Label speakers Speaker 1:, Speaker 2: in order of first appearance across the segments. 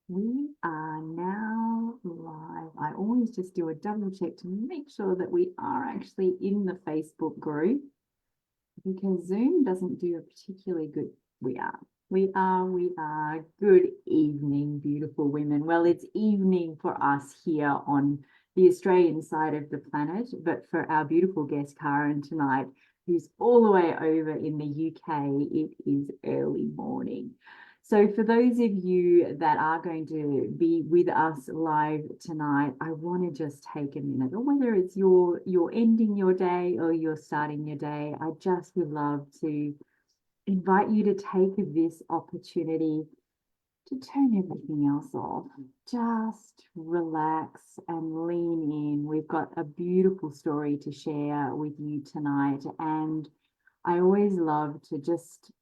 Speaker 1: We are now live. I always just do a double check to make sure that we are actually in the Facebook group because Zoom doesn't do a particularly good. We are. We are. Good evening, beautiful women. Well, it's evening for us here on the Australian side of the planet, but for our beautiful guest, Karen, tonight, who's all the way over in the UK, it is early morning. So for those of you that are going to be with us live tonight, I want to just take a minute, or whether it's you're ending your day or you're starting your day, I just would love to invite you to take this opportunity to turn everything else off. Just relax and lean in. We've got a beautiful story to share with you tonight, and I always love to just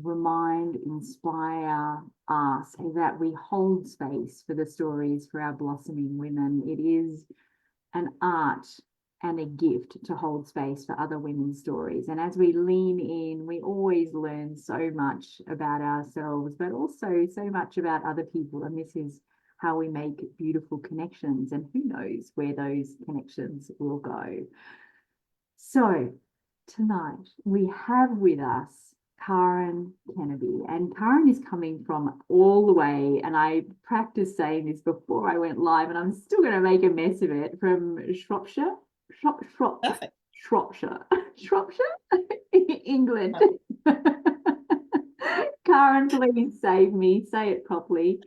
Speaker 1: remind, inspire, ask that we hold space for the stories for our blossoming women. It is an art and a gift to hold space for other women's stories. And as we lean in, we always learn so much about ourselves, but also so much about other people. And this is how we make beautiful connections. And who knows where those connections will go. So tonight we have with us Karen Kennaby, and Karen is coming from all the way, and I practiced saying this before I went live, and I'm still going to make a mess of it, from Shropshire,
Speaker 2: Perfect.
Speaker 1: Shropshire, Shropshire, England. Karen, please save me. Say it properly.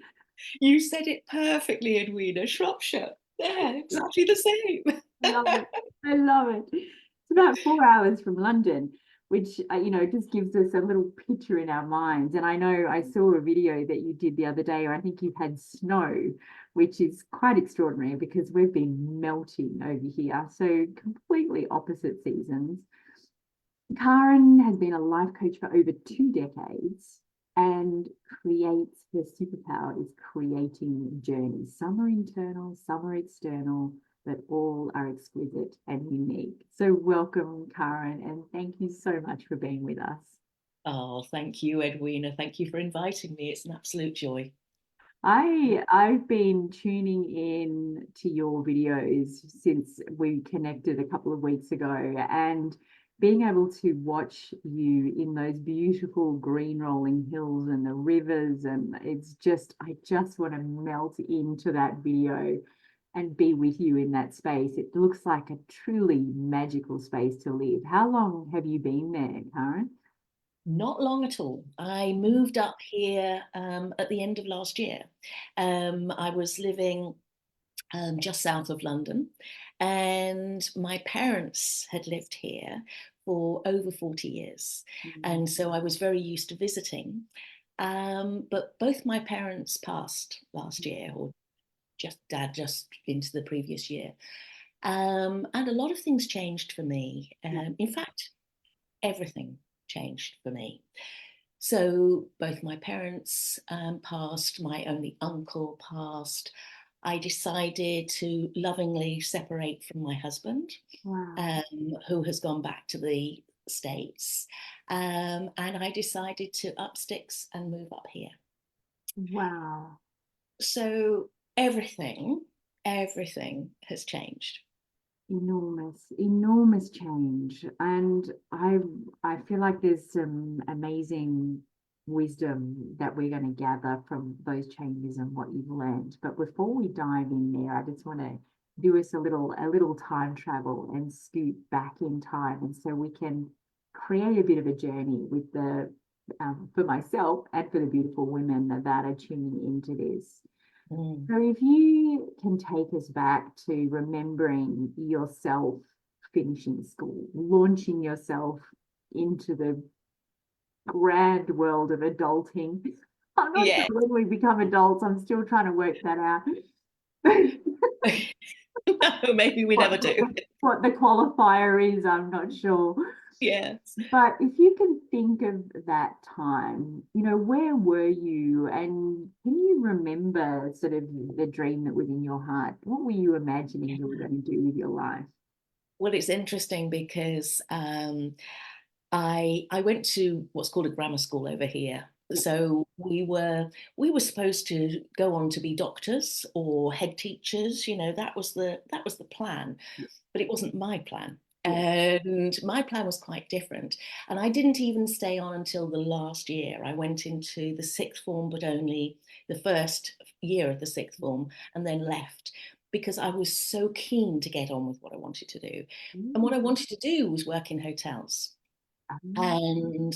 Speaker 2: You said it perfectly, Edwina. Shropshire. Yeah, exactly the same.
Speaker 1: Love it. I love it. It's about 4 hours from London, which just gives us a little picture in our minds. And I know I saw a video that you did the other day, or I think you've had snow, which is quite extraordinary because we've been melting over here. So completely opposite seasons. Karen has been a life coach for over 2 decades and creates her superpower is creating journeys. Some are internal, some are external, but all are exquisite and unique. So welcome, Karen, and thank you so much for being with us.
Speaker 2: Oh, thank you, Edwina. Thank you for inviting me. It's an absolute joy.
Speaker 1: I've been tuning in to your videos since we connected a couple of weeks ago, and being able to watch you in those beautiful green rolling hills and the rivers, and I just want to melt into that video and be with you in that space. It looks like a truly magical space to live. How long have you been there, Karen?
Speaker 2: Not long at all. I moved up here at the end of last year. I was living just south of London, and my parents had lived here for over 40 years.
Speaker 1: Mm.
Speaker 2: And so I was very used to visiting. But both my parents passed last year, or just dad just into the previous year. And a lot of things changed for me.
Speaker 1: Yeah.
Speaker 2: In fact, everything changed for me. So both my parents passed, my only uncle passed. I decided to lovingly separate from my husband,
Speaker 1: Wow.
Speaker 2: who has gone back to the States. And I decided to up sticks and move up here.
Speaker 1: Wow.
Speaker 2: So everything has changed.
Speaker 1: Enormous change. And I feel like there's some amazing wisdom that we're going to gather from those changes and what you've learned. But before we dive in there, I just want to do us a little time travel and scoot back in time, and so we can create a bit of a journey with the for myself and for the beautiful women that are tuning into this.
Speaker 2: Mm.
Speaker 1: So if you can take us back to remembering yourself finishing school, launching yourself into the grand world of adulting. I'm not sure
Speaker 2: Yeah.
Speaker 1: when we become adults. I'm still trying to work that out.
Speaker 2: No, maybe we
Speaker 1: what,
Speaker 2: never do.
Speaker 1: what the qualifier is, I'm not sure.
Speaker 2: Yes.
Speaker 1: But if you can think of that time, where were you? And can you remember sort of the dream that was in your heart? What were you imagining you were going to do with your life?
Speaker 2: Well, it's interesting because I went to what's called a grammar school over here. So we were supposed to go on to be doctors or head teachers. That was the plan, but it wasn't my plan.
Speaker 1: Yeah.
Speaker 2: And my plan was quite different. And I didn't even stay on until the last year. I went into the sixth form, but only the first year of the sixth form, and then left because I was so keen to get on with what I wanted to do. And what I
Speaker 1: Mm.
Speaker 2: wanted to do was work in hotels.
Speaker 1: Um,
Speaker 2: And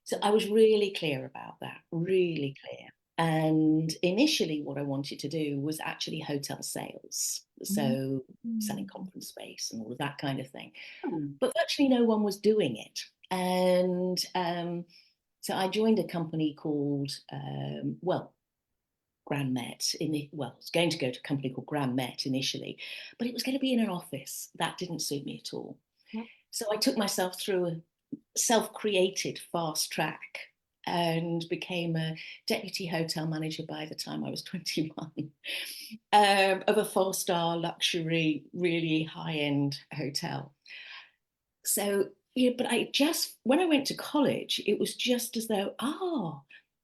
Speaker 2: so I was really clear about that, really clear. And initially, what I wanted to do was actually hotel sales.
Speaker 1: mm,
Speaker 2: So selling
Speaker 1: mm.
Speaker 2: conference space and all of that kind of thing.
Speaker 1: Oh,
Speaker 2: But virtually no one was doing it. And so I joined a company called, Grand Met. I was going to go to a company called Grand Met initially, but it was going to be in an office. That didn't suit me at all.
Speaker 1: yeah.
Speaker 2: So I took myself through a self-created fast track and became a deputy hotel manager by the time I was 21, of a four-star luxury, really high-end hotel. So, yeah, but when I went to college, it was just as though,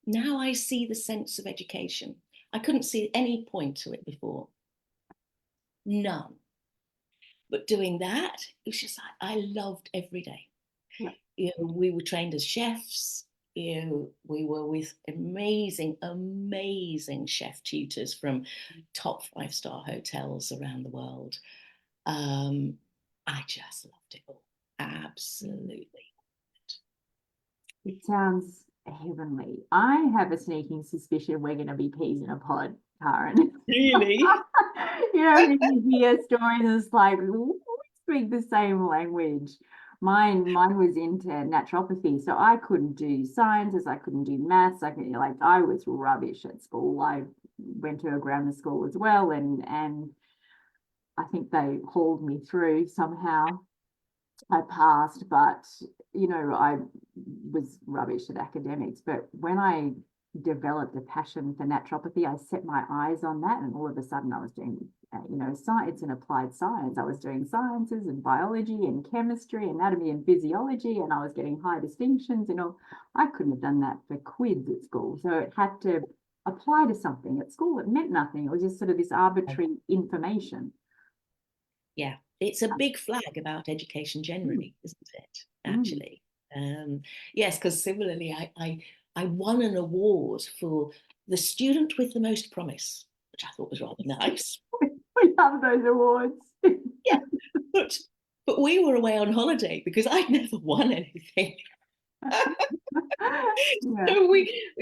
Speaker 2: now I see the sense of education. I couldn't see any point to it before, none. But doing that, it was just like, I loved every day.
Speaker 1: Yeah.
Speaker 2: We were trained as chefs. We were with amazing, amazing chef tutors from top five-star hotels around the world. I just loved it all. Absolutely.
Speaker 1: It sounds heavenly. I have a sneaking suspicion we're going to be peas in a pod, Karen.
Speaker 2: Really?
Speaker 1: When you hear stories, it's like, we speak the same language. Mine was into naturopathy, so I couldn't do sciences, I couldn't do maths. I was rubbish at school. I went to a grammar school as well, and I think they hauled me through somehow. I passed, but I was rubbish at academics. But when I developed a passion for naturopathy, I set my eyes on that, and all of a sudden, I was doing, science and applied science. I was doing sciences and biology and chemistry, anatomy and physiology, and I was getting high distinctions. I couldn't have done that for quids at school, so it had to apply to something. At school, it meant nothing. It was just sort of this arbitrary information.
Speaker 2: Yeah, it's a big flag about education
Speaker 1: Mm,
Speaker 2: generally, isn't it?
Speaker 1: mm.
Speaker 2: Actually, yes, because similarly, I won an award for the student with the most promise, which I thought was rather nice.
Speaker 1: We love those awards.
Speaker 2: Yeah, but we were away on holiday because I'd never won anything.
Speaker 1: Yeah.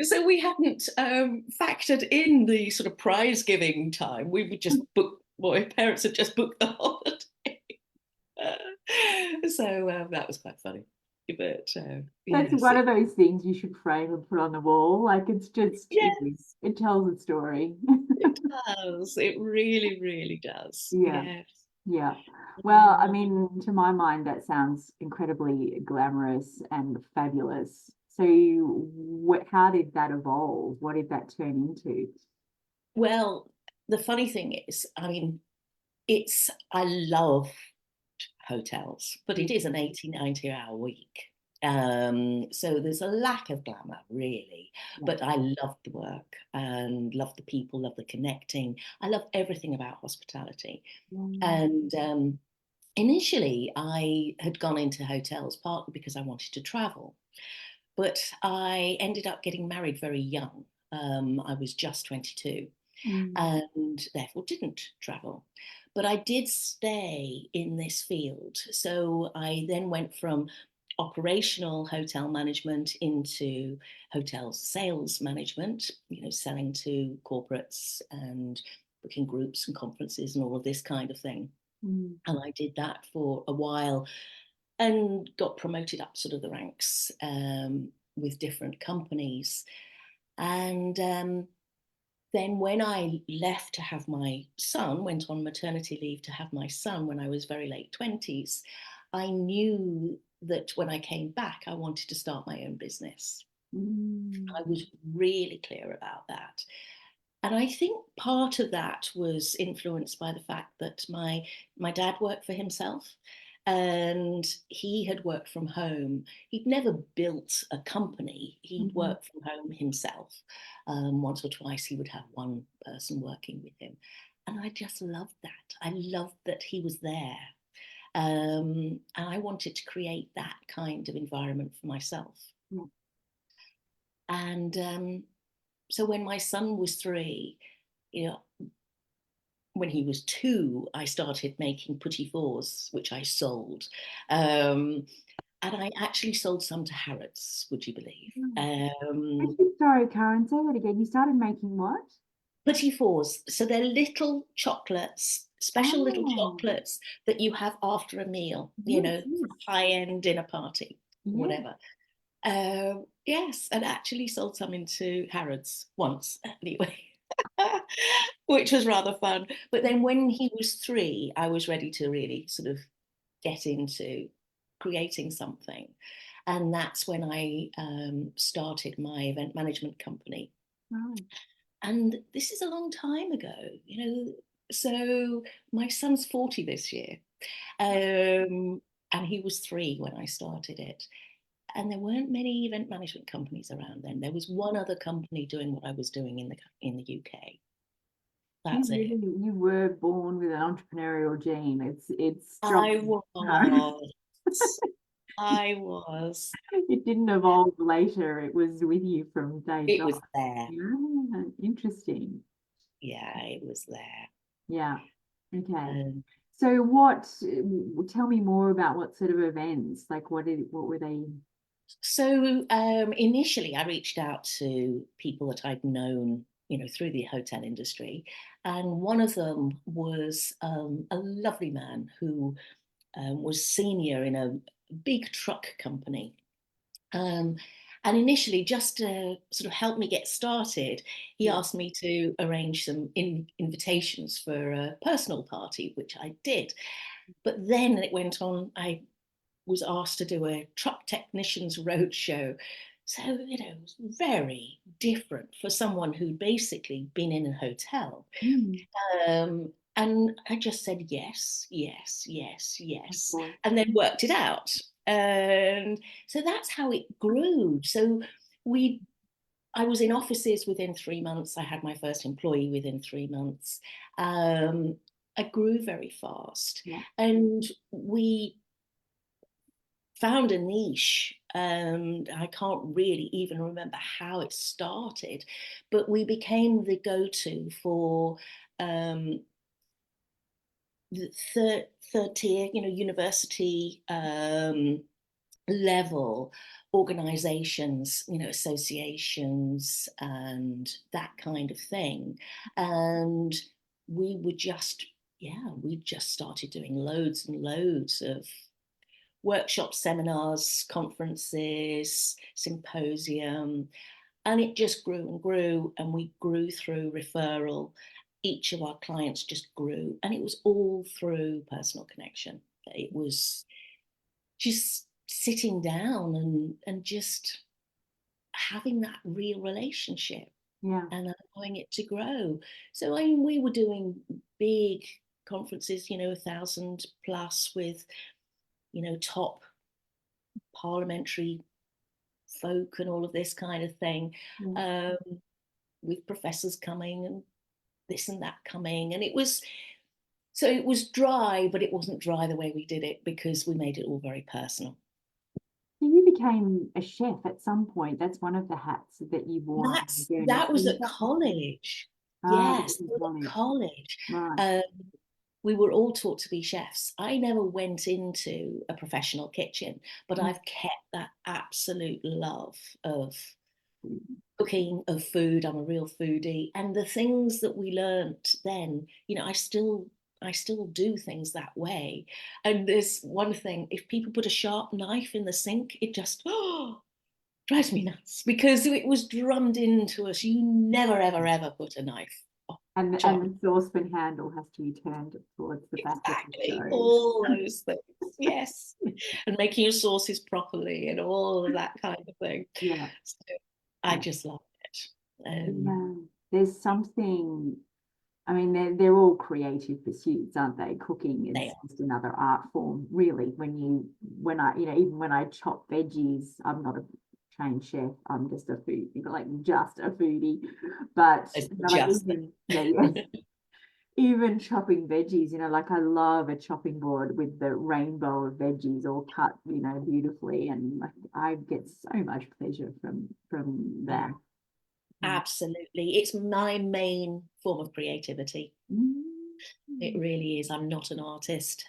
Speaker 2: So we hadn't factored in the sort of prize giving time. We would just book. My parents had just booked the holiday. So that was quite funny. But
Speaker 1: That's
Speaker 2: yes,
Speaker 1: one of those things you should frame and put on the wall. Like it's just,
Speaker 2: yes,
Speaker 1: it tells a story.
Speaker 2: it does. It really, really does.
Speaker 1: Yeah.
Speaker 2: Yes.
Speaker 1: Yeah. Well, I
Speaker 2: Um,
Speaker 1: mean, to my mind, that sounds incredibly glamorous and fabulous. So, how did that evolve? What did that turn into?
Speaker 2: well, the funny thing is, I mean, I love hotels, but it is an 80, 90-hour week. So there's a lack of glamour, really.
Speaker 1: Yeah.
Speaker 2: But I love the work and love the people, love the connecting. I love everything about hospitality.
Speaker 1: Mm,
Speaker 2: And initially, I had gone into hotels partly because I wanted to travel, but I ended up getting married very young. I was just 22
Speaker 1: mm,
Speaker 2: and therefore didn't travel. But I did stay in this field. So I then went from operational hotel management into hotel sales management, selling to corporates and booking groups and conferences and all of this kind of thing.
Speaker 1: mm,
Speaker 2: And I did that for a while and got promoted up sort of the ranks with different companies. And then when I left to have my son, went on maternity leave to have my son when I was very late 20s, I knew that when I came back, I wanted to start my own business. I
Speaker 1: mm,
Speaker 2: was really clear about that. And I think part of that was influenced by the fact that my dad worked for himself. and he had worked from home. He'd never built a company. He'd worked from home himself. Once or twice he would have one person working with him. And I just loved that. I loved that he was there. And I wanted to create that kind of environment for myself.
Speaker 1: Yeah.
Speaker 2: And so when my son was 3, you know, when he was 2, I started making petit fours, which I sold. And I actually sold some to Harrods, would you believe?
Speaker 1: Actually, sorry, Karen, say that again. You started making what?
Speaker 2: Petit fours. So they're little chocolates, special little
Speaker 1: Oh,
Speaker 2: chocolates that you have after a meal, you
Speaker 1: yes,
Speaker 2: know,
Speaker 1: yes,
Speaker 2: high-end dinner party,
Speaker 1: yes.
Speaker 2: whatever. Yes, and actually sold some into Harrods once, anyway, which was rather fun. But then when he was 3, I was ready to really sort of get into creating something. And that's when I started my event management company.
Speaker 1: Right.
Speaker 2: And this is a long time ago, you know. So my son's 40 this year. And he was 3 when I started it. And there weren't many event management companies around then. There was one other company doing what I was doing in the UK. That's it.
Speaker 1: You were born with an entrepreneurial gene. It's
Speaker 2: I
Speaker 1: strong. No.
Speaker 2: was. I was.
Speaker 1: It didn't evolve later. It was with you from day
Speaker 2: It
Speaker 1: dot.
Speaker 2: was there.
Speaker 1: Yeah, interesting.
Speaker 2: Yeah, it was there.
Speaker 1: Yeah. Okay.
Speaker 2: Um,
Speaker 1: So what, tell me more about what sort of events, like what were they?
Speaker 2: so initially, I reached out to people that I'd known, you know, through the hotel industry, and one of them was a lovely man who was senior in a big truck company. Um, and initially, just to sort of help me get started, he
Speaker 1: Yeah.
Speaker 2: asked me to arrange some invitations for a personal party, which I did. But then it went on, I was asked to do a truck technicians roadshow. So, you know, it was very different for someone who'd basically been in a hotel.
Speaker 1: Mm,
Speaker 2: And I just said yes, yes, yes,
Speaker 1: of
Speaker 2: yes,
Speaker 1: course.
Speaker 2: and then worked it out. And so that's how it grew. So we, I was in offices within 3 months. I had my first employee within 3 months. I grew very fast,
Speaker 1: Yeah.
Speaker 2: and we found a niche. And I can't really even remember how it started, but we became the go-to for um, the third tier, you know, university level organizations, you know, associations and that kind of thing. And we were just, yeah, we just started doing loads and loads of workshops, seminars, conferences, symposium, and it just grew and grew, and we grew through referral. Each of our clients just grew, and it was all through personal connection. It was just sitting down and just having that real relationship
Speaker 1: Yeah.
Speaker 2: and allowing it to grow. So I mean, we were doing big conferences, you know, 1,000 plus with, you know, top parliamentary folk and all of this kind of thing,
Speaker 1: Yeah.
Speaker 2: um, with professors coming and this and that coming. And it was, so it was dry, but it wasn't dry the way we did it because we made it all very personal.
Speaker 1: So you became a chef at some point. That's one of the hats that you wore on the journey.
Speaker 2: That
Speaker 1: So
Speaker 2: was
Speaker 1: you
Speaker 2: at
Speaker 1: got,
Speaker 2: college.
Speaker 1: that was
Speaker 2: Yes,
Speaker 1: in
Speaker 2: it was at
Speaker 1: college.
Speaker 2: college.
Speaker 1: Right.
Speaker 2: Um, we were all taught to be chefs. I never went into a professional kitchen, but
Speaker 1: Mm,
Speaker 2: I've kept that absolute love of
Speaker 1: mm,
Speaker 2: cooking, of food. I'm a real foodie, and the things that we learnt then, you know, I still do things that way. And there's one thing: if people put a sharp knife in the sink, it just drives me nuts because it was drummed into us. You never, ever, ever put a knife on
Speaker 1: and
Speaker 2: sharp.
Speaker 1: the saucepan handle has to be turned towards the back of the
Speaker 2: Exactly,
Speaker 1: stove.
Speaker 2: all those things. Yes, and making your sauces properly and all of that kind of thing.
Speaker 1: Yeah.
Speaker 2: So I
Speaker 1: Yeah.
Speaker 2: just love it.
Speaker 1: Yeah. There's something I mean, they're all creative pursuits, aren't they? Cooking
Speaker 2: They
Speaker 1: is
Speaker 2: are.
Speaker 1: just another art form, really. When I, even when I chop veggies, I'm not a trained chef. I'm just a food, like just a foodie. But
Speaker 2: It's
Speaker 1: like
Speaker 2: just.
Speaker 1: even, yeah, even chopping veggies, like I love a chopping board with the rainbow of veggies all cut, beautifully, and like I get so much pleasure from that. Mm.
Speaker 2: Absolutely. It's my main form of creativity. It
Speaker 1: Mm.
Speaker 2: really is. I'm not an artist,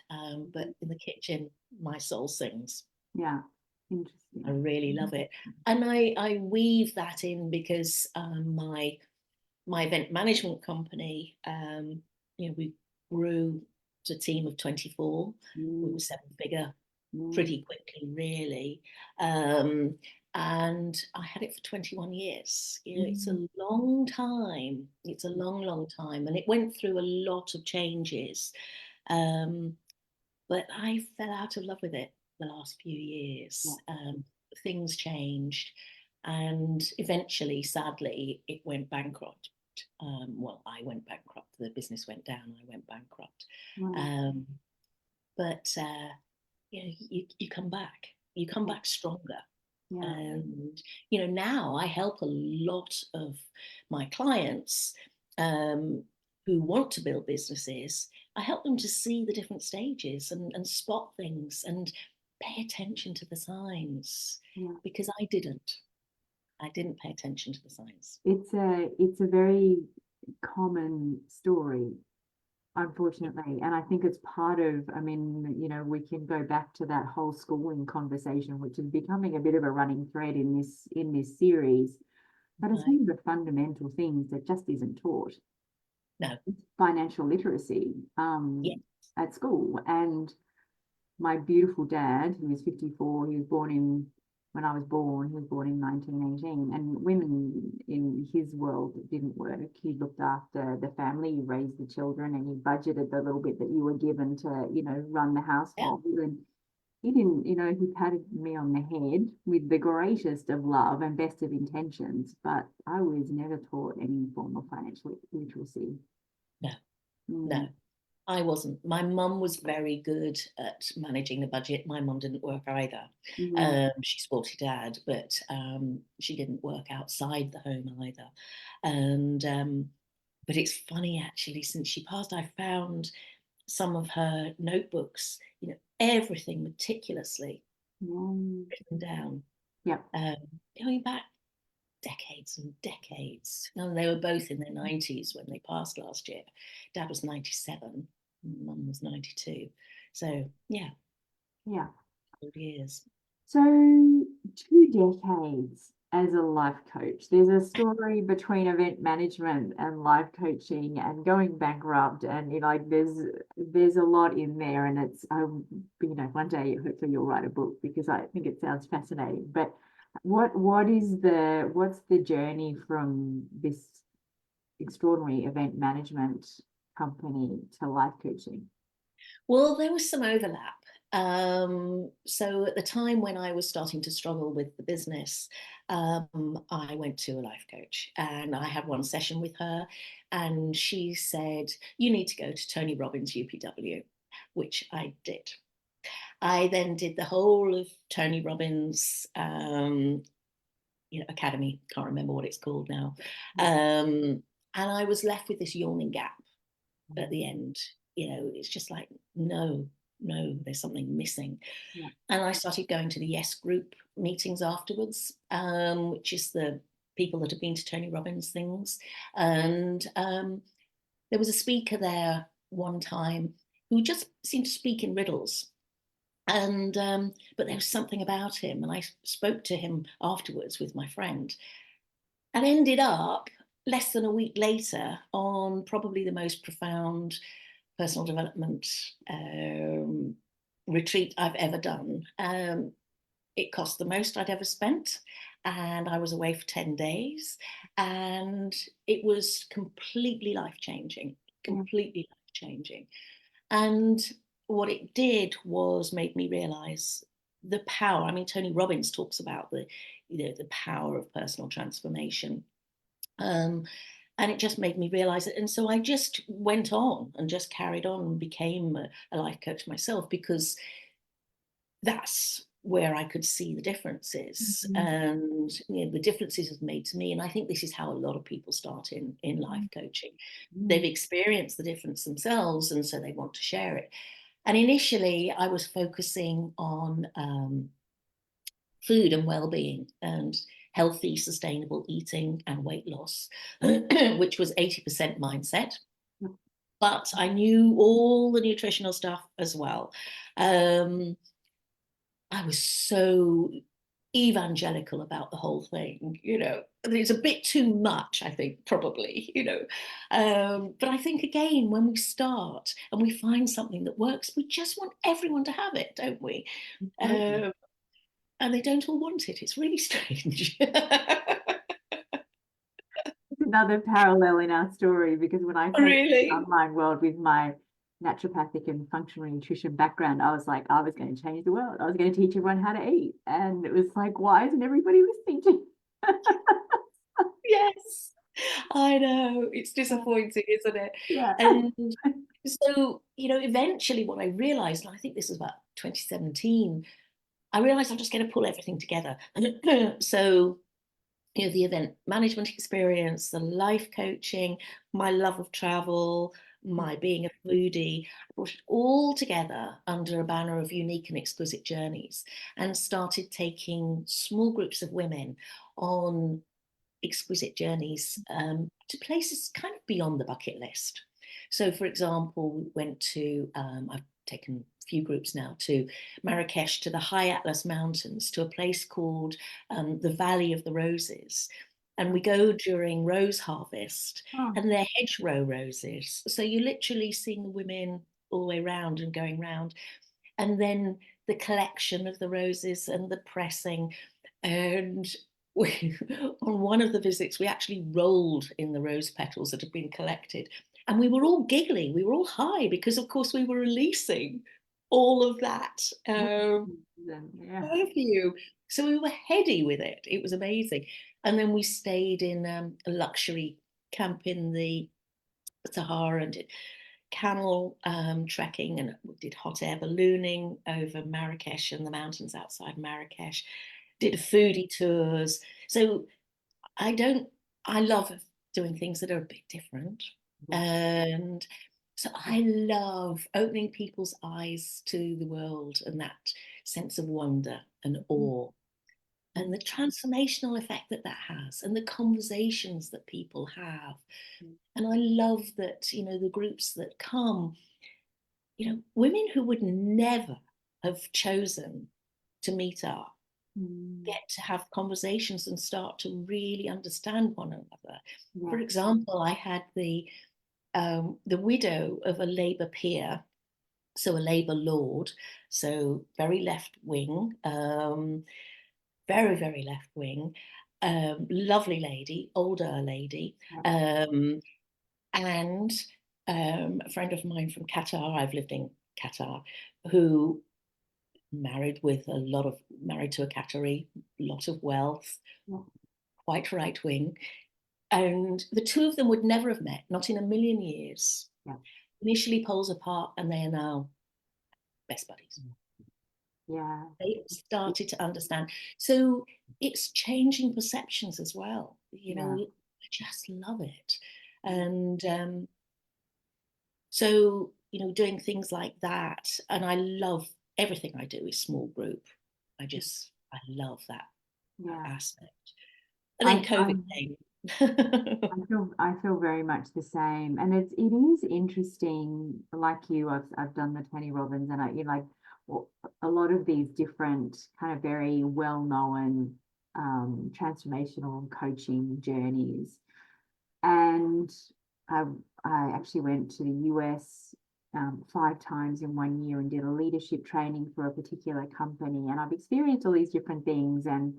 Speaker 2: but in the kitchen, my soul sings.
Speaker 1: Yeah,
Speaker 2: I
Speaker 1: interesting.
Speaker 2: really love it. And I weave that in because my event management company, we grew to a team of 24. We were
Speaker 1: Mm,
Speaker 2: 7-figure
Speaker 1: mm,
Speaker 2: pretty quickly, really. Um, and I had it for 21 years. It's
Speaker 1: mm.
Speaker 2: a long time. It's a long, long time. And it went through a lot of changes. Um, but I fell out of love with it the last few
Speaker 1: Yeah.
Speaker 2: years. Things changed. And eventually, sadly, it went bankrupt. Well, I went bankrupt. The business went down. I went bankrupt.
Speaker 1: Wow.
Speaker 2: Um, but you come back. You come
Speaker 1: Yeah.
Speaker 2: back stronger.
Speaker 1: Yeah.
Speaker 2: And now I help a lot of my clients who want to build businesses. I help them to see the different stages and spot things and pay attention to the signs
Speaker 1: Yeah.
Speaker 2: because I didn't pay attention to the signs.
Speaker 1: It's a very common story,
Speaker 2: Yeah,
Speaker 1: unfortunately. And I think it's part of, I mean, we can go back to that whole schooling conversation, which is becoming a bit of a running thread in this series. But it's
Speaker 2: right.
Speaker 1: one of the fundamental things that just isn't taught.
Speaker 2: No.
Speaker 1: Financial literacy
Speaker 2: Yeah.
Speaker 1: at school. And my beautiful dad, who was 54, he was born when I was born, he was born in 1918. And women in his world didn't work. He looked after the family, he raised the children, and he budgeted the little bit that you were given to, run the
Speaker 2: Yeah.
Speaker 1: household. And he didn't, he patted me on the head with the greatest of love and best of intentions, but I was never taught any form of financial literacy.
Speaker 2: No. No.
Speaker 1: Mm,
Speaker 2: I wasn't. My mum was very good at managing the budget. My mum didn't work either.
Speaker 1: mm,
Speaker 2: She supported dad, but she didn't work outside the home either. And but it's funny actually, since she passed, I found some of her notebooks, everything meticulously
Speaker 1: yeah,
Speaker 2: written down,
Speaker 1: yep.
Speaker 2: um, going back decades and decades. And they were both in their 90s when they passed last year. Dad was 97, mum was 92. So, yeah,
Speaker 1: Yeah.
Speaker 2: old years.
Speaker 1: So 2 decades as a life coach. There's a story between event management and life coaching and going bankrupt, and like there's a lot in there, and it's one day hopefully you'll write a book because I think it sounds fascinating. But what's the journey from this extraordinary event management company to life coaching?
Speaker 2: Well, there was some overlap. So at the time when I was starting to struggle with the business, I went to a life coach and I had one session with her, and she said, "You need to go to Tony Robbins UPW," which I did. I then did the whole of Tony Robbins academy. Can't remember what it's called now. And I was left with this yawning gap at the end. It's just like, no, no, there's something missing.
Speaker 1: Yeah.
Speaker 2: And I started going to the Yes Group meetings afterwards, which is the people that have been to Tony Robbins things. And there was a speaker there one time who just seemed to speak in riddles. And but there was something about him, and I spoke to him afterwards with my friend, and ended up less than a week later on probably the most profound personal development retreat I've ever done. It cost the most I'd ever spent, and I was away for 10 days, and it was completely life changing,
Speaker 1: Yeah.
Speaker 2: completely life changing. And what it did was make me realize the power. I mean, Tony Robbins talks about the power of personal transformation. Um, And it just made me realize it. And so I just went on and just carried on and became a life coach myself, because that's where I could see the differences,
Speaker 1: Mhm.
Speaker 2: and the differences have made to me. And I think this is how a lot of people start in life coaching. They've experienced the difference themselves, and so they want to share it. And initially, I was focusing on food and well-being and healthy, sustainable eating and weight loss, which was 80% mindset. But I knew all the nutritional stuff as well. I was so evangelical about the whole thing, it's a bit too much, I think, probably, but I think, again, when we start and we find something that works, we just want everyone to have it, don't we?
Speaker 1: Absolutely.
Speaker 2: And they don't all want it. It's really strange.
Speaker 1: Another parallel in our story, because when I came to the
Speaker 2: Really?
Speaker 1: online world with my naturopathic and functional nutrition background, I was like, I was going to change the world. I was going to teach everyone how to eat. And it was like, why isn't everybody listening to
Speaker 2: Yes, I know. It's disappointing, isn't it?
Speaker 1: Yeah.
Speaker 2: And so, eventually what I realized, and I think this was about 2017, I realized I'm just going to pull everything together. So, the event management experience, the life coaching, my love of travel, my being a foodie, I brought it all together under a banner of unique and exquisite journeys, and started taking small groups of women on exquisite journeys to places kind of beyond the bucket list. So, for example, we went to, I've taken a few groups now, to Marrakesh, to the High Atlas Mountains, to a place called the Valley of the Roses. And we go during rose harvest,
Speaker 1: Oh,
Speaker 2: and they're hedgerow roses. So you're literally seeing the women all the way round and going round. And then the collection of the roses and the pressing. And on one of the visits, we actually rolled in the rose petals that had been collected. And we were all giggly, we were all high, because, of course, we were releasing all of that
Speaker 1: yeah.
Speaker 2: perfume. So we were heady with it. It was amazing. And then we stayed in a luxury camp in the Sahara and did camel trekking, and we did hot air ballooning over Marrakesh and the mountains outside Marrakesh, did foodie tours. So I don't, I love doing things that are a bit different. And so I love opening people's eyes to the world and that sense of wonder and awe, and the transformational effect that that has, and the conversations that people have. And I love that, the groups that come, women who would never have chosen to meet up get to have conversations and start to really understand one another.
Speaker 1: Yeah.
Speaker 2: For example, I had the widow of a Labour peer, so a Labour lord, so very left wing, very, very left wing, lovely lady, older lady, and a friend of mine from Qatar. I've lived in Qatar, who married to a Qatari, lot of wealth,
Speaker 1: Yeah.
Speaker 2: quite right wing. And the two of them would never have met, not in a million years.
Speaker 1: Yeah.
Speaker 2: Initially poles apart, and they are now best buddies.
Speaker 1: Yeah.
Speaker 2: They started to understand. So it's changing perceptions as well.
Speaker 1: Yeah.
Speaker 2: I just love it. And so, doing things like that. And I love everything I do is small group. I love that
Speaker 1: Yeah.
Speaker 2: aspect. And then
Speaker 1: I
Speaker 2: COVID came.
Speaker 1: I feel very much the same, and it is interesting. Like you, I've done the Tony Robbins, and like well, a lot of these different kind of very well known transformational coaching journeys, and I I actually went to the US 5 times in 1 year and did a leadership training for a particular company, and I've experienced all these different things, and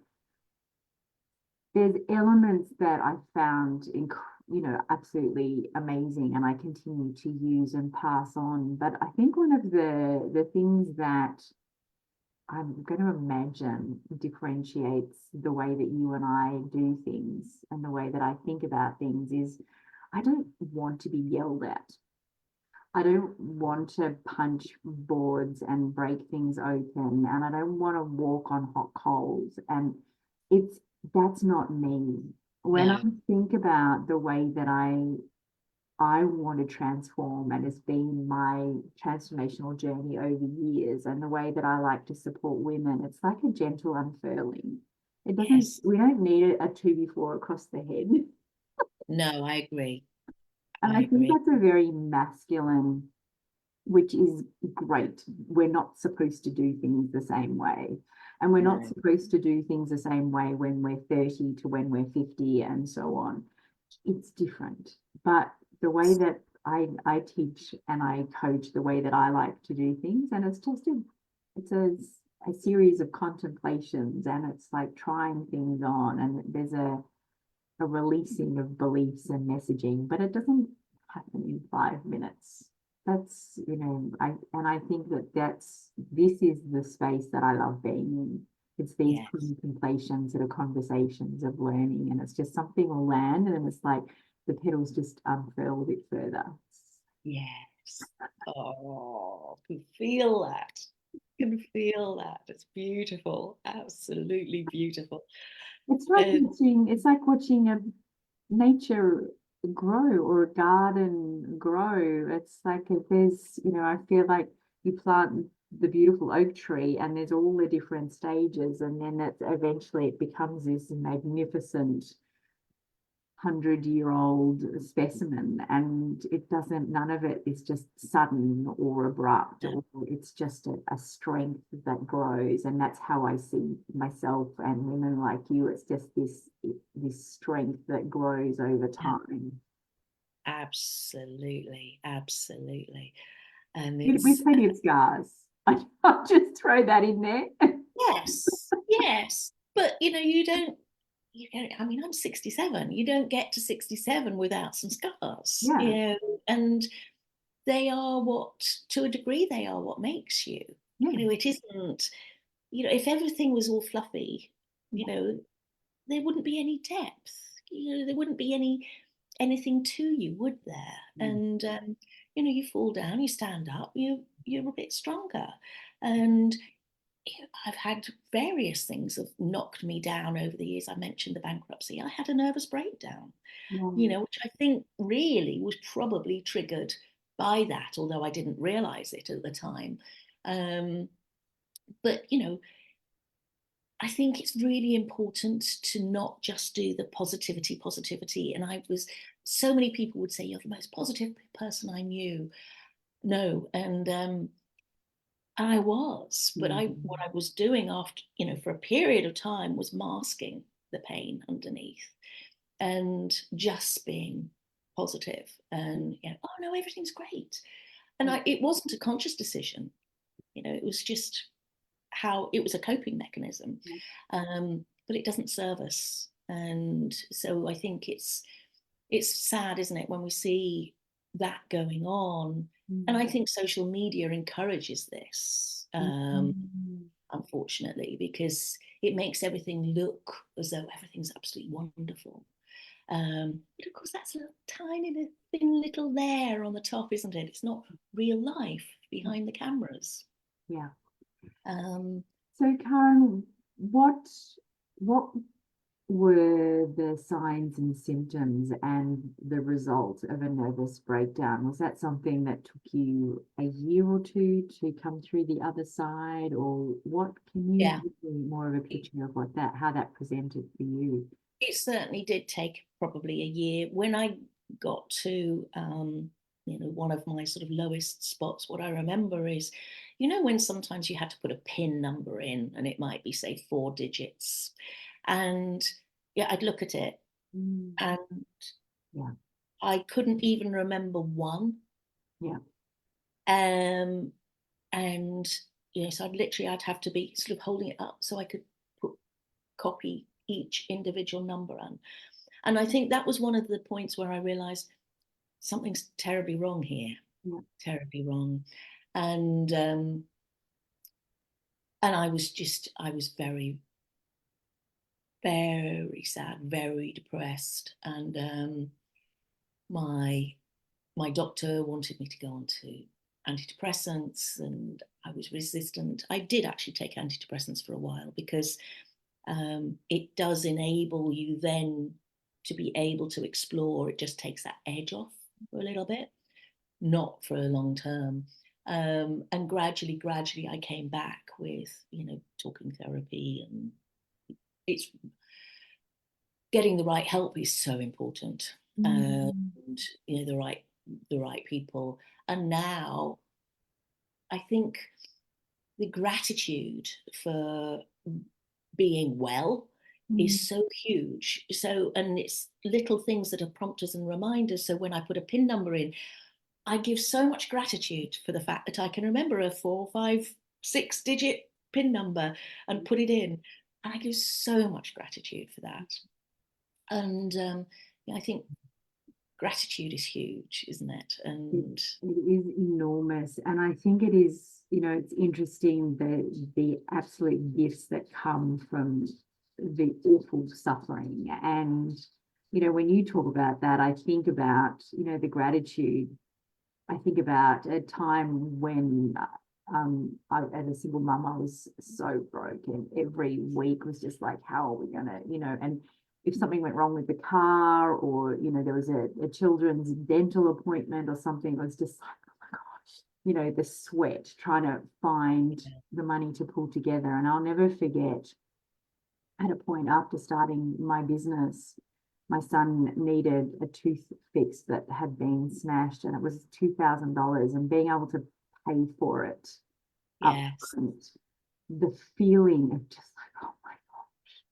Speaker 1: there's elements that I found absolutely amazing, and I continue to use and pass on. But I think one of the things that I'm going to imagine differentiates the way that you and I do things and the way that I think about things is I don't want to be yelled at. I don't want to punch boards and break things open, and I don't want to walk on hot coals. And it's that's not me. When I
Speaker 2: No.
Speaker 1: think about the way that I want to transform, and it's been my transformational journey over years, and the way that I like to support women, it's like a gentle unfurling. It doesn't,
Speaker 2: Yes.
Speaker 1: we don't need a 2 before across the head.
Speaker 2: No, I agree.
Speaker 1: And
Speaker 2: I
Speaker 1: I think
Speaker 2: agree.
Speaker 1: that's a very masculine, which is great. We're not supposed to do things the same way. And we're not
Speaker 2: No.
Speaker 1: supposed to do things the same way when we're 30 to when we're 50 and so on. It's different. But the way that I teach and I coach, the way that I like to do things, and it's just a series of contemplations, and it's like trying things on, and there's a releasing of beliefs and messaging, but it doesn't happen in 5 minutes. That's, I think that this is the space that I love being in. It's these
Speaker 2: Yes.
Speaker 1: contemplations that are conversations of learning, and it's just something will land, and it's like the petals just unfurl a bit further.
Speaker 2: Yes. Oh, can feel that. Can feel that. It's beautiful. Absolutely beautiful. And
Speaker 1: It's like watching a nature grow or a garden grow. It's like if there's, I feel like you plant the beautiful oak tree and there's all the different stages, and then eventually it becomes this magnificent 100-year-old specimen, and none of it is just sudden or abrupt, or it's just a strength that grows. And that's how I see myself and women like you. It's just this strength that grows over time.
Speaker 2: absolutely, absolutely. And
Speaker 1: With
Speaker 2: it's
Speaker 1: plenty of scars. I'll just throw that in there.
Speaker 2: yes, yes. But I mean, I'm 67. You don't get to 67 without some scars,
Speaker 1: Yeah.
Speaker 2: and they are what, to a degree, they are what makes you.
Speaker 1: Yeah.
Speaker 2: It isn't, if everything was all fluffy, you
Speaker 1: Yeah.
Speaker 2: know, there wouldn't be any depth. There wouldn't be anything to you, would there?
Speaker 1: Yeah.
Speaker 2: And you fall down, you stand up, you're a bit stronger. And I've had various things have knocked me down over the years. I mentioned the bankruptcy. I had a nervous breakdown,
Speaker 1: Yeah.
Speaker 2: which I think really was probably triggered by that, although I didn't realize it at the time. But I think it's really important to not just do the positivity. And so many people would say, you're the most positive person I knew. No. And I was, but what
Speaker 1: Mhm.
Speaker 2: I was doing after, for a period of time was masking the pain underneath and just being positive and, oh no, everything's great. And it wasn't a conscious decision. It was just how it was a coping mechanism, but it doesn't serve us. And so I think it's sad, isn't it, when we see that going on. And I
Speaker 1: Mhm.
Speaker 2: think social media encourages this,
Speaker 1: Mhm.
Speaker 2: unfortunately, because it makes everything look as though everything's absolutely wonderful. But of course, that's a tiny thin little layer on the top, isn't it? It's not real life behind the cameras.
Speaker 1: Yeah.
Speaker 2: Um,
Speaker 1: So, Karen, what were the signs and symptoms and the result of a nervous breakdown? Was that something that took you a year or two to come through the other side, or what? Can you
Speaker 2: yeah,
Speaker 1: give me more of a
Speaker 2: it,
Speaker 1: picture of how that presented for you?
Speaker 2: it certainly did take probably a year. When I got to, one of my sort of lowest spots, what I remember is, when sometimes you had to put a PIN number in and it might be, say, 4 digits. And yeah, I'd look at it
Speaker 1: Mm.
Speaker 2: and
Speaker 1: Yeah,
Speaker 2: I couldn't even remember one.
Speaker 1: yeah,
Speaker 2: Um, and, so I'd have to be sort of holding it up so I could copy each individual number on. And I think that was one of the points where I realized something's terribly wrong here,
Speaker 1: yeah.
Speaker 2: terribly wrong. And I was very, very sad, very depressed. And my doctor wanted me to go on to antidepressants, and I was resistant. I did actually take antidepressants for a while because it does enable you then to be able to explore. It just takes that edge off for a little bit, not for a long term. And gradually, I came back with, talking therapy, and it's getting the right help is so important, and the right people. And now I think the gratitude for being well is so huge. So, and it's little things that are prompters and reminders. So when I put a PIN number in, I give so much gratitude for the fact that I can remember a 4, 5, 6-digit PIN number and put it in. And I give so much gratitude for that. And I think gratitude is huge, isn't it? And
Speaker 1: it is enormous. And I think it is, it's interesting the absolute gifts that come from the awful suffering. And, when you talk about that, I think about, the gratitude. I think about a time when as a single mum, I was so broken. Every week was just like, how are we gonna, and if something went wrong with the car, or there was a children's dental appointment or something, it was just like, oh my gosh, the sweat trying to find the money to pull together. And I'll never forget, at a point after starting my business, my son needed a tooth fix that had been smashed, and it was $2,000, and being able to pay for it
Speaker 2: yes,
Speaker 1: upfront, the feeling of just like, oh my gosh,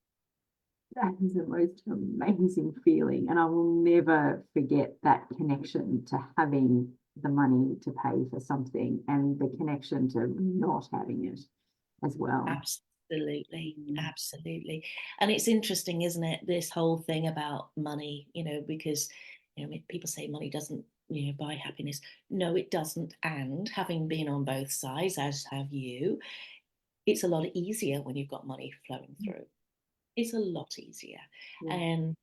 Speaker 1: that is the most amazing feeling. And I will never forget that connection to having the money to pay for something, and the connection to not having it as well.
Speaker 2: absolutely, absolutely. And it's interesting, isn't it, this whole thing about money, because people say money doesn't buy happiness. No, it doesn't. And having been on both sides, as have you, it's a lot easier when you've got money flowing through. It's a lot easier. And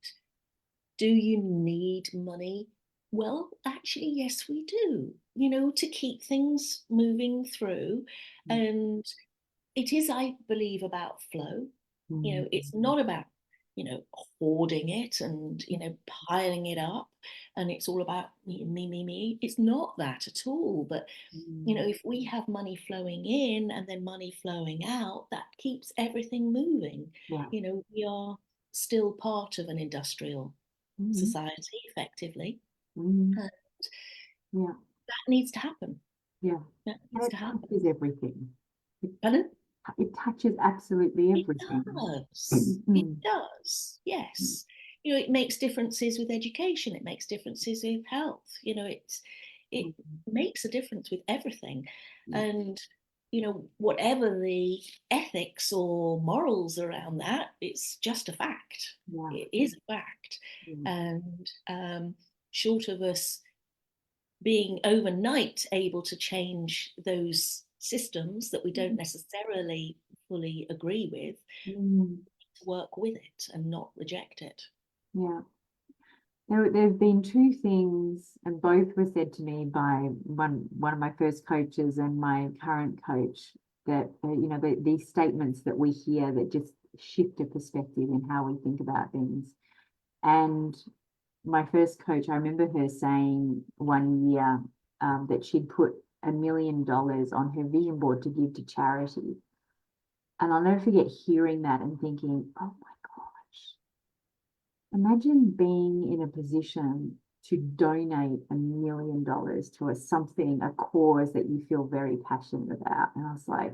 Speaker 2: do you need money? Well, actually, yes, we do, to keep things moving through. And it is, I believe, about flow. It's not about, hoarding it and, piling it up. And it's all about me, me, me. It's not that at all. But, if we have money flowing in and then money flowing out, that keeps everything moving. We are still part of an industrial society, effectively. And that needs to happen. That needs to happen.
Speaker 1: Is everything.
Speaker 2: Pardon?
Speaker 1: It touches absolutely everything.
Speaker 2: It does, yes. It makes differences with education. It makes differences with health. It makes a difference with everything. And, whatever the ethics or morals around that, it's just a fact. It is a fact. And short of us being overnight able to change those systems that we don't necessarily fully agree with, to work with it and not reject it.
Speaker 1: There have been two things, and both were said to me by one of my first coaches and my current coach, that these statements that we hear that just shift a perspective in how we think about things. And my first coach, I remember her saying one year that she'd put $1 million on her vision board to give to charity. And I'll never forget hearing that and thinking, oh my gosh, imagine being in a position to donate $1 million to a cause that you feel very passionate about. And I was like,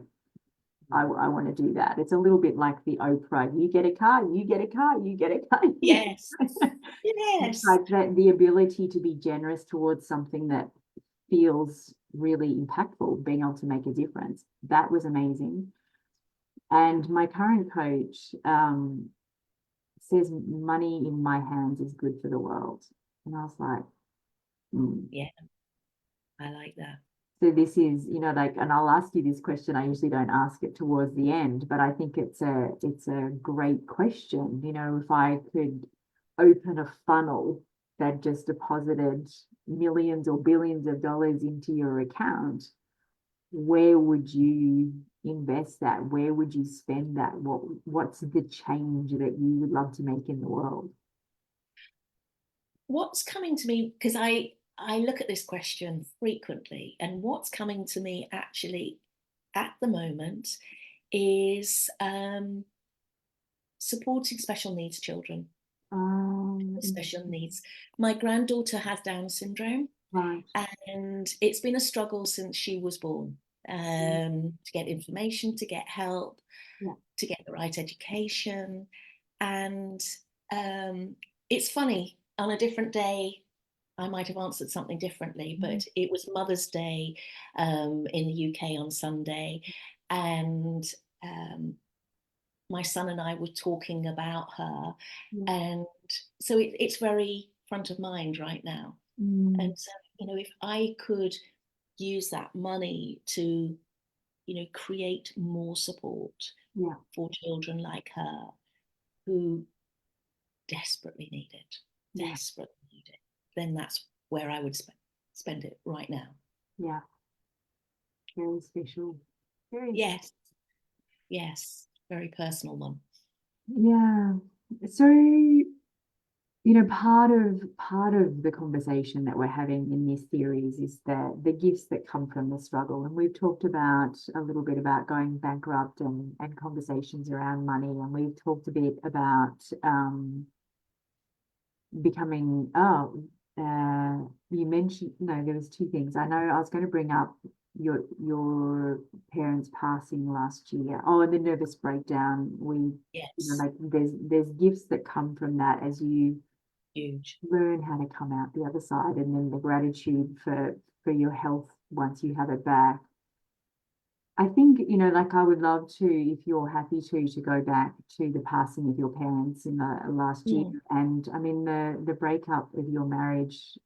Speaker 1: I want to do that. It's a little bit like the Oprah, you get a car, you get a car, you get a car.
Speaker 2: Yes. Yes.
Speaker 1: It's like that, the ability to be generous towards something that feels really impactful, being able to make a difference. That was amazing. And my current coach says money in my hands is good for the world. And I was like,
Speaker 2: yeah, I like that.
Speaker 1: So this is, and I'll ask you this question. I usually don't ask it towards the end, but I think it's a great question. If I could open a funnel that just deposited millions or billions of dollars into your account, where would you invest that? Where would you spend that? What's the change that you would love to make in the world?
Speaker 2: What's coming to me, because I look at this question frequently, and what's coming to me actually at the moment is supporting special needs children. Special needs. My granddaughter has Down syndrome,
Speaker 1: right.
Speaker 2: and it's been a struggle since she was born, to get information, to get help,
Speaker 1: Yeah.
Speaker 2: to get the right education. And it's funny, on a different day, I might have answered something differently, but it was Mother's Day in the UK on Sunday, and my son and I were talking about her, and so it's very front of mind right now. And so, you know, if I could use that money to, you know, create more support for children like her who desperately need it, then that's where I would spend it right now.
Speaker 1: Yeah. Very special. Very
Speaker 2: Yes. Yes. Very personal one.
Speaker 1: Yeah. So, you know, part of the conversation that we're having in this series is that the gifts that come from the struggle. And we've talked about a little bit about going bankrupt and conversations around money. And we've talked a bit about becoming, you mentioned, no, there was two things. I know I was going to bring up your parents passing last year. Oh, and the nervous breakdown.
Speaker 2: Yes.
Speaker 1: You know, like there's gifts that come from that as you
Speaker 2: huge
Speaker 1: learn how to come out the other side, and then the gratitude for your health once you have it back. I think, you know, like I would love to, if you're happy to go back to the passing of your parents in the last year. And I mean, the breakup of your marriage,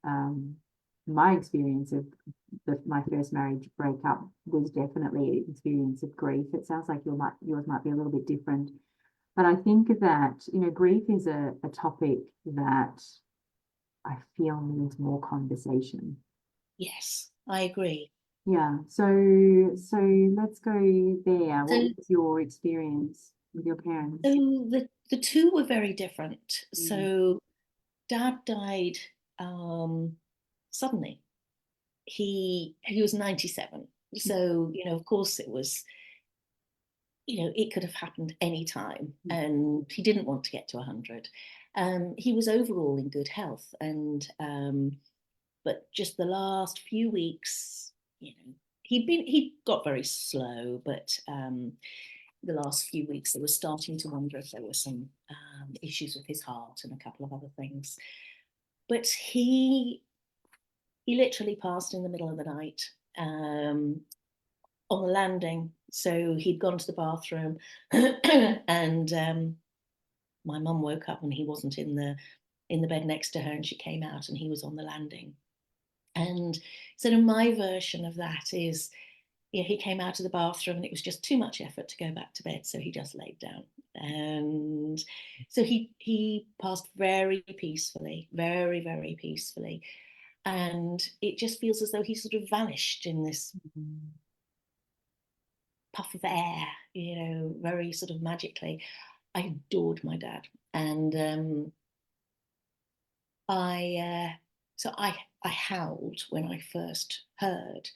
Speaker 1: my experience of my first marriage breakup was definitely an experience of grief. It sounds like yours might be a little bit different. But I think that, you know, grief is a topic that I feel needs more conversation.
Speaker 2: Yes, I agree.
Speaker 1: Yeah, so let's go there. What was your experience with your parents?
Speaker 2: So the two were very different. So Dad died suddenly. He was 97. So, you know, of course it was, you know, it could have happened any time, and he didn't want to get to 100. He was overall in good health, and but just the last few weeks, you know, he got very slow, but the last few weeks they were starting to wonder if there were some issues with his heart and a couple of other things. But he literally passed in the middle of the night, on the landing. So he'd gone to the bathroom and my mum woke up and he wasn't in the bed next to her, and she came out and he was on the landing. And so my version of that is, yeah, he came out of the bathroom and it was just too much effort to go back to bed, so he just laid down. And so he passed very peacefully, very, very peacefully. And it just feels as though he sort of vanished in this puff of air, you know, very sort of magically. I adored my dad, and I howled when I first heard,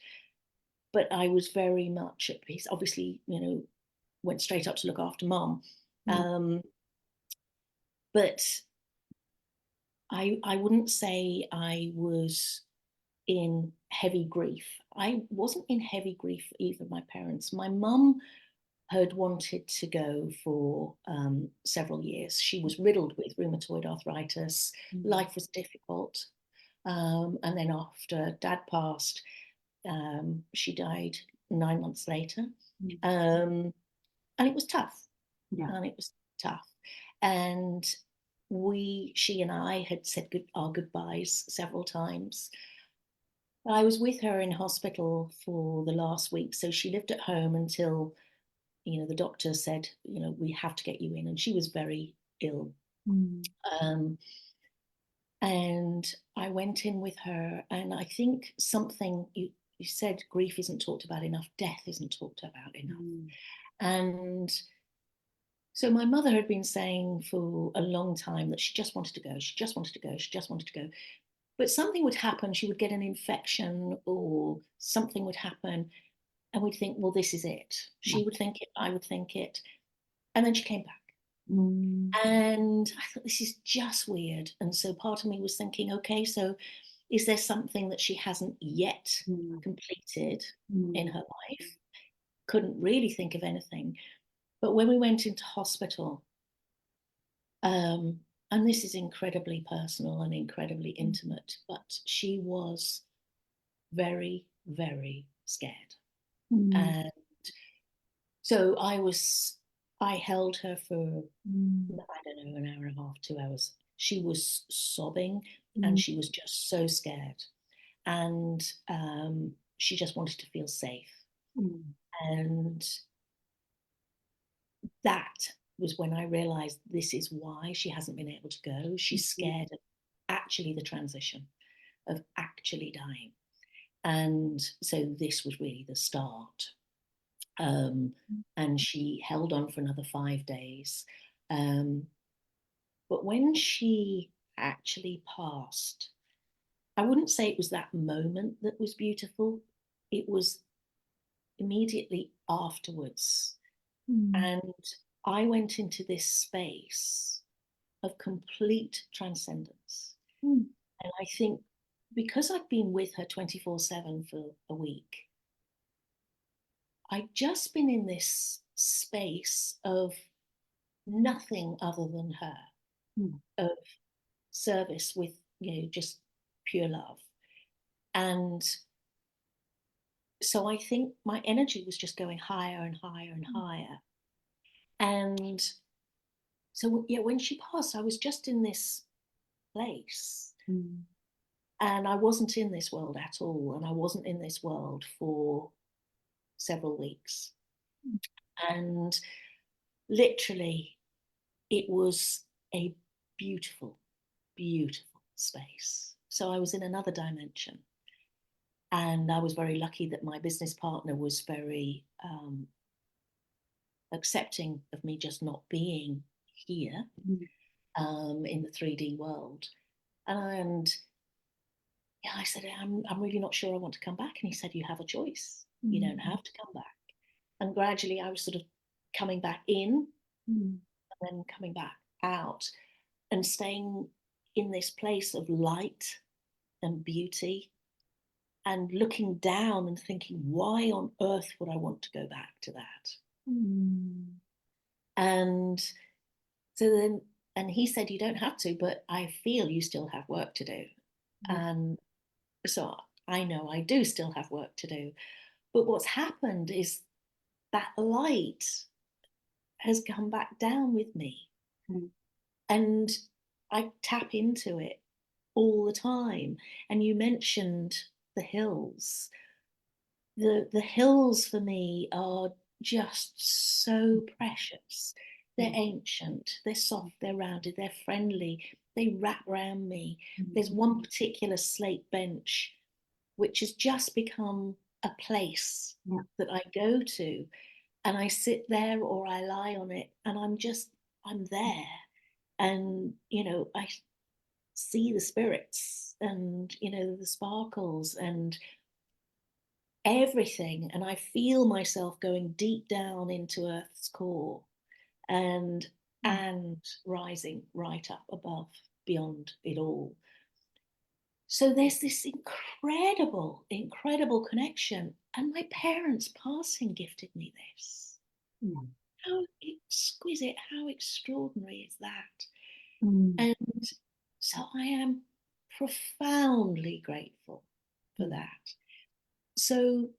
Speaker 2: but I was very much at peace. Obviously, you know, went straight up to look after Mum, but I wouldn't say I was in heavy grief. I wasn't in heavy grief for either of my parents. My mum had wanted to go for several years. She was riddled with rheumatoid arthritis. Life was difficult. And then after Dad passed, she died 9 months later. And it was tough. And it was tough. And she and I had said our goodbyes several times. I was with her in hospital for the last week. So she lived at home until, you know, the doctor said, you know, we have to get you in. And she was very ill. And I went in with her, and I think something you said, grief isn't talked about enough, death isn't talked about enough. And so my mother had been saying for a long time that she just wanted to go, she just wanted to go, she just wanted to go. But something would happen, she would get an infection or something would happen, and we'd think, well, this is it. She would think it, I would think it. And then she came back. And I thought, this is just weird. And so part of me was thinking, okay, so is there something that she hasn't yet completed in her life? Couldn't really think of anything. But when we went into hospital, and this is incredibly personal and incredibly intimate, but she was very, very scared. And so I held her for, I don't know, an hour and a half, 2 hours. She was sobbing and she was just so scared. And she just wanted to feel safe. And that was when I realized this is why she hasn't been able to go. She's scared of actually the transition, of actually dying. And so this was really the start. And she held on for another 5 days. But when she actually passed, I wouldn't say it was that moment that was beautiful. It was immediately afterwards. And I went into this space of complete transcendence. And I think because I'd been with her 24/7 for a week, I'd just been in this space of nothing other than her, of service with, just pure love. And so I think my energy was just going higher and higher and higher. And so, yeah, when she passed, I was just in this place. And I wasn't in this world at all. And I wasn't in this world for several weeks. And literally, it was a beautiful, beautiful space. So I was in another dimension. And I was very lucky that my business partner was very accepting of me just not being here in the 3D world. And yeah, I said, I'm really not sure I want to come back. And he said, you have a choice. You don't have to come back. And gradually I was sort of coming back in and then coming back out and staying in this place of light and beauty and looking down and thinking, why on earth would I want to go back to that? And so then, and he said, you don't have to, but I feel you still have work to do. And so I know I do still have work to do. But what's happened is that light has come back down with me. And I tap into it all the time. And you mentioned the hills. The hills for me are just so precious. They're ancient, they're soft, they're rounded, they're friendly, they wrap around me. There's one particular slate bench which has just become a place that I go to, and I sit there or I lie on it, and I'm there. And, I see the spirits and, the sparkles and everything. And I feel myself going deep down into Earth's core and rising right up above, beyond it all. So there's this incredible, incredible connection. And my parents passing gifted me this. How exquisite, how extraordinary is that? And so I am profoundly grateful for that. So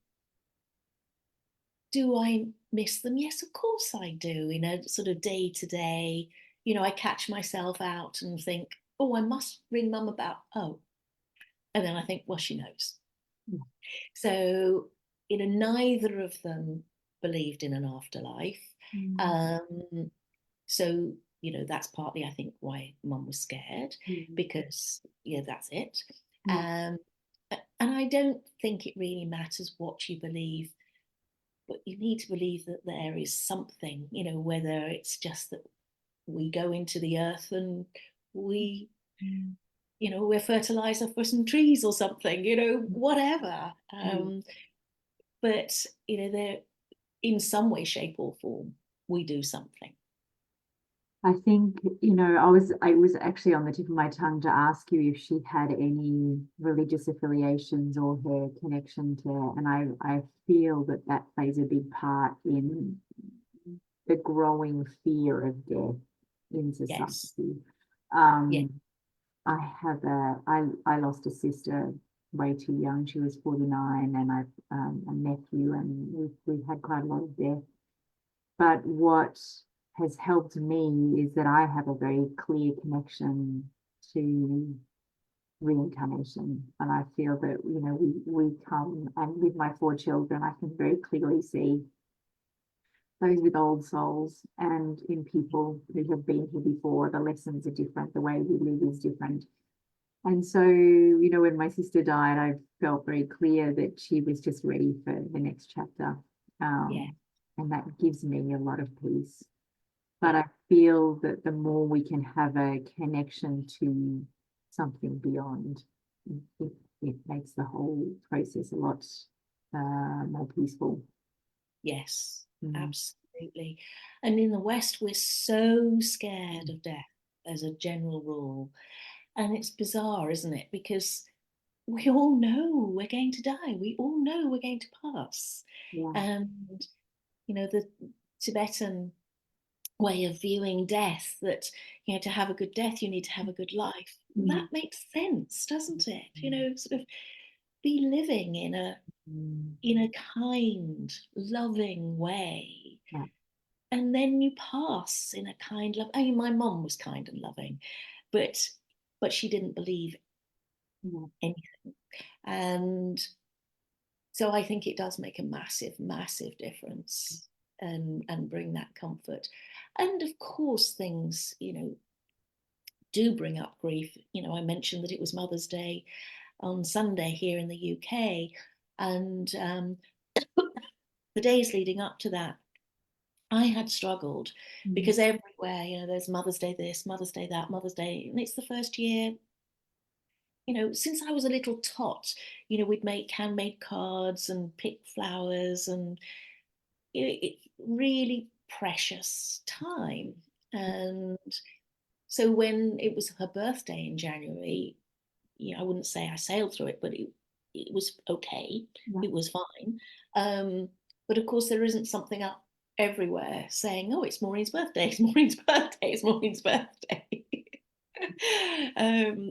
Speaker 2: do I miss them? Yes, of course I do. Sort of day to day, I catch myself out and think, oh, I must ring mum about, oh. And then I think, well, she knows. So, neither of them believed in an afterlife. So that's partly, I think, why Mum was scared,
Speaker 1: Mm.
Speaker 2: because that's it.
Speaker 1: Yeah.
Speaker 2: Um, and I don't think it really matters what you believe, but you need to believe that there is something, whether it's just that we go into the earth and we, we're fertilizer for some trees or something, whatever.
Speaker 1: Mm.
Speaker 2: But, there, in some way, shape, or form, we do something.
Speaker 1: I think, I was actually on the tip of my tongue to ask you if she had any religious affiliations or her connection to, and I feel that that plays a big part in the growing fear of death in
Speaker 2: Yes.
Speaker 1: society.
Speaker 2: Yeah.
Speaker 1: Um, I lost a sister way too young. She was 49, and I've a nephew, and we've had quite a lot of death. But what has helped me is that I have a very clear connection to reincarnation. And I feel that, we come, and with my 4 children, I can very clearly see those with old souls, and in people who have been here before. The lessons are different, the way we live is different. And so, when my sister died, I felt very clear that she was just ready for the next chapter.
Speaker 2: Yeah.
Speaker 1: And that gives me a lot of peace. But
Speaker 2: Yeah.
Speaker 1: I feel that the more we can have a connection to something beyond, it, it makes the whole process a lot more peaceful.
Speaker 2: Yes,
Speaker 1: Mm.
Speaker 2: absolutely. And in the West, we're so scared of death as a general rule. And it's bizarre, isn't it? Because we all know we're going to die. We all know we're going to pass.
Speaker 1: Yeah.
Speaker 2: And, the Tibetan way of viewing death, that, to have a good death, you need to have a good life.
Speaker 1: Mm.
Speaker 2: That makes sense, doesn't it? Sort of be living
Speaker 1: Mm.
Speaker 2: in a kind, loving way.
Speaker 1: Yeah.
Speaker 2: And then you pass in a kind love. I mean, my mum was kind and loving, but she didn't believe
Speaker 1: Yeah.
Speaker 2: anything. And so I think it does make a massive, massive difference, and bring that comfort. And of course, things, do bring up grief. I mentioned that it was Mother's Day on Sunday here in the UK, and the days leading up to that, I had struggled,
Speaker 1: Mm.
Speaker 2: because everywhere, there's Mother's Day this, Mother's Day that, Mother's Day. And it's the first year, since I was a little tot, we'd make handmade cards and pick flowers, and it's really precious time. And so when it was her birthday in January, I wouldn't say I sailed through it, but it was okay.
Speaker 1: Yeah.
Speaker 2: It was fine. But of course, there isn't something up everywhere saying, "Oh, it's Maureen's birthday. It's Maureen's birthday. It's Maureen's birthday."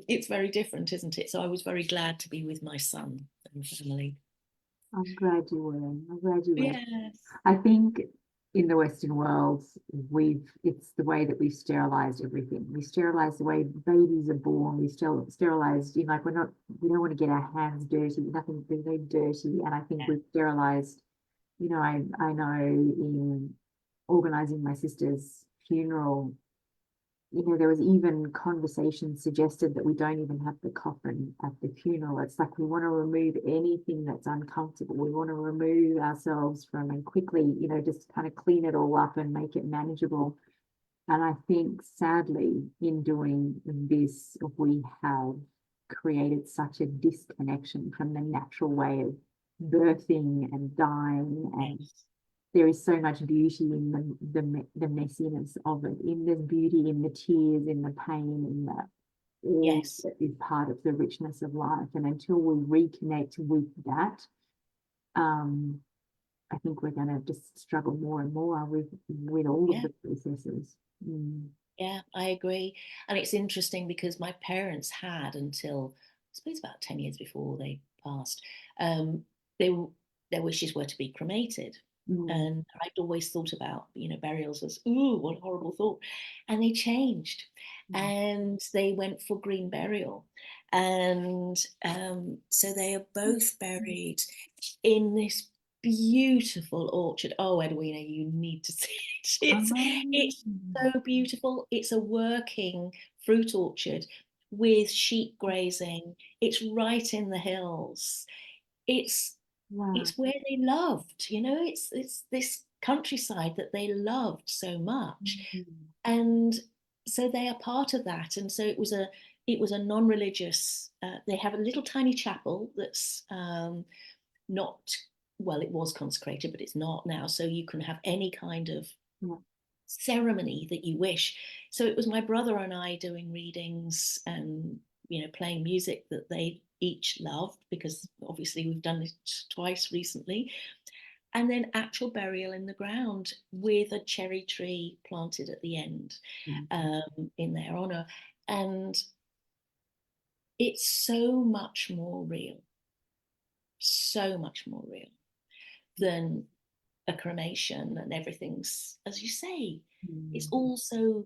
Speaker 2: It's very different, isn't it? So I was very glad to be with my son and family.
Speaker 1: I'm glad you were. I'm glad you were.
Speaker 2: Yes.
Speaker 1: I think in the Western world, it's the way that we've sterilized everything. We sterilize the way babies are born. We still sterilized, like we don't want to get our hands dirty, nothing, there's no dirty. And I think
Speaker 2: Yeah.
Speaker 1: we've sterilized, I know in organizing my sister's funeral, there was even conversation suggested that we don't even have the coffin at the funeral. It's like we want to remove anything that's uncomfortable. We want to remove ourselves from, and quickly, just kind of clean it all up and make it manageable. And I think sadly, in doing this, we have created such a disconnection from the natural way of birthing and dying, and
Speaker 2: Yes.
Speaker 1: there is so much beauty in the messiness of it. There's beauty in the tears, in the pain, in the all
Speaker 2: Yes.
Speaker 1: that is part of the richness of life. And until we reconnect with that, um, I think we're going to just struggle more and more with all of
Speaker 2: Yeah.
Speaker 1: the processes. Mm.
Speaker 2: Yeah, I agree. And it's interesting because my parents had, until I suppose about 10 years before they passed, um, they their wishes were to be cremated.
Speaker 1: Mm.
Speaker 2: And I'd always thought about, burials as, ooh, what a horrible thought. And they changed,
Speaker 1: Mm.
Speaker 2: and they went for green burial. And so they are both buried in this beautiful orchard. Oh, Edwina, you need to see it. It's so beautiful. It's a working fruit orchard with sheep grazing. It's right in the hills. It's
Speaker 1: Wow.
Speaker 2: it's where they loved, you know, it's this countryside that they loved so much. And so they are part of that. And so it was a non-religious, they have a little tiny chapel that's not, well, it was consecrated, but it's not now. So you can have any kind of ceremony that you wish. So it was my brother and I doing readings and, you know, playing music that they each loved, because obviously we've done it twice recently. And then actual burial in the ground with a cherry tree planted at the end, in their honor. And it's so much more real than a cremation, and everything's, as you say, it's also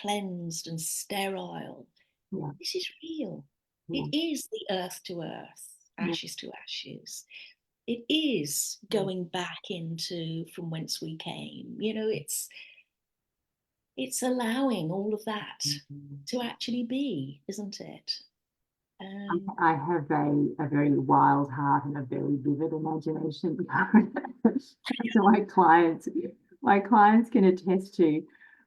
Speaker 2: cleansed and sterile. This is real. It is the earth to earth, ashes to ashes. It is going back into from whence we came. You know, it's allowing all of that to actually be, isn't it?
Speaker 1: I have a very wild heart and a very vivid imagination. So my clients can attest to.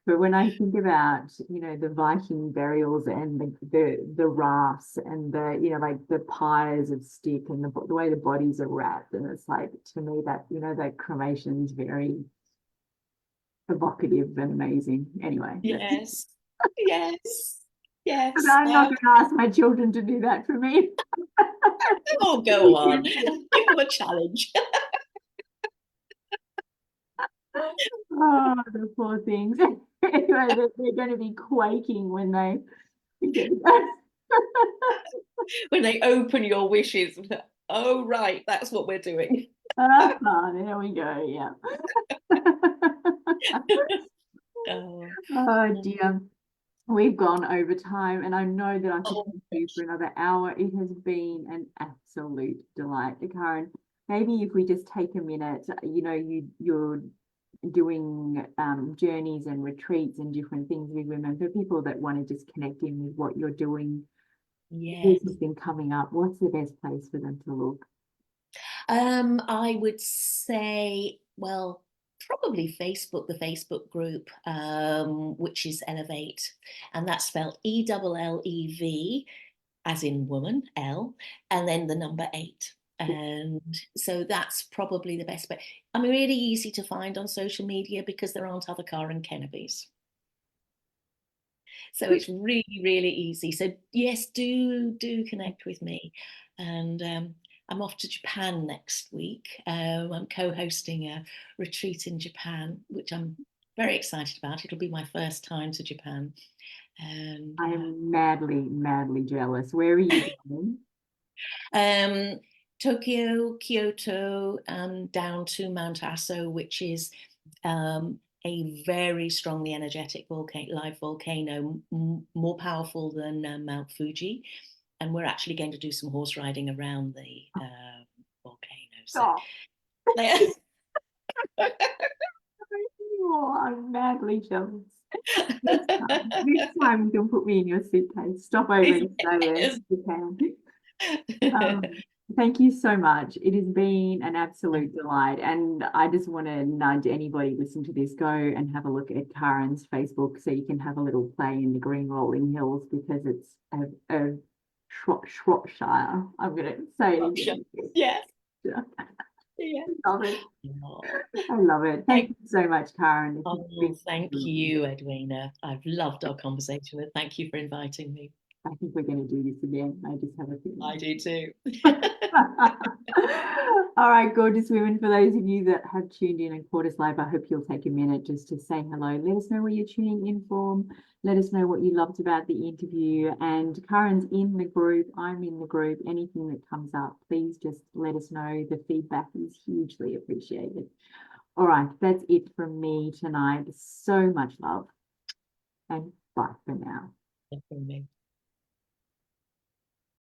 Speaker 1: But when I think about, you know, the Viking burials and the rafts and the, you know, like the pyres of stick and the way the bodies are wrapped, and it's like, to me, that, you know, that cremation is very evocative and amazing. Anyway.
Speaker 2: Yes, yes, yes.
Speaker 1: But I'm not going to ask my children to do that for me.
Speaker 2: Oh, go on. Give them a challenge.
Speaker 1: Oh, the poor things. Anyway, they're going to be quaking when they get
Speaker 2: When they open your wishes. Oh, right, that's what we're doing.
Speaker 1: there we go. Yeah. Oh dear. We've gone over time, and I know that I could talk to you for another hour. It has been an absolute delight. Karen, maybe if we just take a minute, you know, you're doing journeys and retreats and different things with women. For people that want to just connect in with what you're doing,
Speaker 2: Yes.
Speaker 1: this has been coming up. What's the best place for them to look?
Speaker 2: I would say, well, probably Facebook, the Facebook group, which is Elevate, and that's spelled ELLEV, as in woman, L, and then the number 8. And so that's probably the best bet. I mean, really easy to find on social media because there aren't other Karen Kennabys. So it's really, really easy. So yes, do connect with me. And I'm off to Japan next week. I'm co-hosting a retreat in Japan, which I'm very excited about. It'll be my first time to Japan. And
Speaker 1: I am madly, madly jealous. Where are you going?
Speaker 2: Tokyo, Kyoto, down to Mount Aso, which is a very strongly energetic live volcano, more powerful than Mount Fuji. And we're actually going to do some horse riding around the volcano. So,
Speaker 1: Oh, I'm madly jealous. Next time you can put me in your suitcase. Stop over in Australia if you can. Thank you so much. It has been an absolute delight. And I just want to nudge anybody listening to this, go and have a look at Karen's Facebook so you can have a little play in the green rolling hills, because it's a Shropshire. I'm going to say it again.
Speaker 2: Yes.
Speaker 1: Yeah.
Speaker 2: Yeah.
Speaker 1: Love it. I love it. Thank you so much, Karen.
Speaker 2: Thank you, Edwina. I've loved our conversation, and thank you for inviting me.
Speaker 1: I think we're going to do this again. I just have a feeling.
Speaker 2: I do too.
Speaker 1: All right, gorgeous women. For those of you that have tuned in and caught us live, I hope you'll take a minute just to say hello. Let us know where you're tuning in from. Let us know what you loved about the interview. And Karen's in the group. I'm in the group. Anything that comes up, please just let us know. The feedback is hugely appreciated. All right, that's it from me tonight. So much love. And bye for now.
Speaker 2: From me.